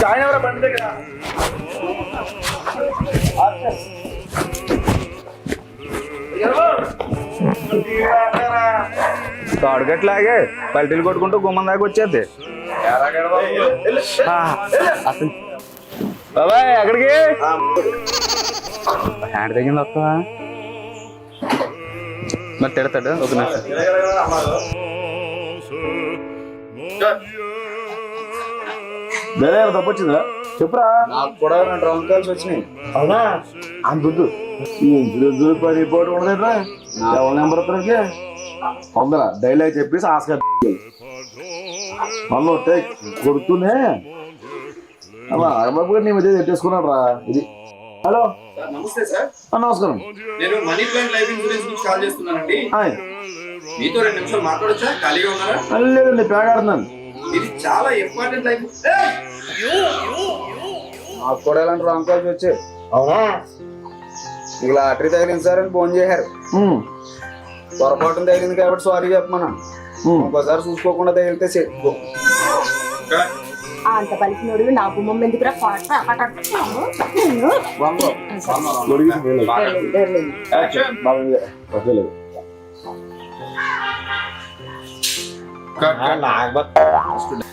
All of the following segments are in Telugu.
జాయిన్ ఎవరా బండి దగ్గర తాడుగట్లాగే పల్టీలు కొట్టుకుంటూ గుమ్మం దాకా వచ్చేది. అసలు బాబాయ్ ఎక్కడికి హ్యాండ్ తగ్గింది వస్తుందా మరి తిడతాడు ఒక నిమిషం. తప్పొచ్చిందా చెప్పురా. నాకు కూడా 2 రౌండ్ కాల్స్ వచ్చినాయి. అవునా అంత పని పోటీ ఉండదేట్రా ఎవరి నెంబర్ ఇద్దరికి తొందర డైలాగ్ చెప్పేసి ఆస్కార్ మళ్ళీ వస్తే కొడుతూనే అమ్మ నీ మధ్య పెట్టేసుకున్నాడు రా ఇది. హలో నమస్తే సార్. నమస్కారం. నేను మనీ ప్లాంట్ లైఫ్ ఇన్సూరెన్స్ నుంచి కాల్ చేస్తున్నానండి. మీతో 2 నిమిషాలు మాట్లాడొచ్చా? ఖాళీగా ఉన్నారా? లేదండి పేగాడుతున్నాను. ఇది చాలా ఇంపార్టెంట్ లైఫ్. నాకు కూడా ఇలాంటి రాంగ్ కాల్స్ వచ్చాయి. అవునా మీకు లాటరీ తగిలింది సార్ అని ఫోన్ చేశారు. పొరపాటున తగిలింది కాబట్టి సారీ చెప్పమన్నా. ఇంకోసారి చూసుకోకుండా తగిలితే చెప్పుకో. అంత పలికినోడు నా గుమ్మం ఎందుకురా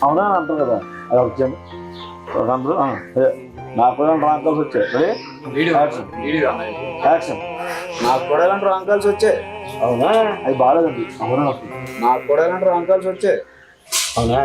అవునా అంటారు కదా అది వచ్చాను అందరూ నాకు కూడా రాంగ్ కాల్స్ వచ్చాయి. యాక్షన్ నాకు కూడా ఇలాంటి రాంగ్ కాల్స్ వచ్చాయి. అవునా అది బాగాలేదండి. అవునా నాకు కూడా ఇలాంటి రాంగ్ కాల్స్ వచ్చాయి. అవునా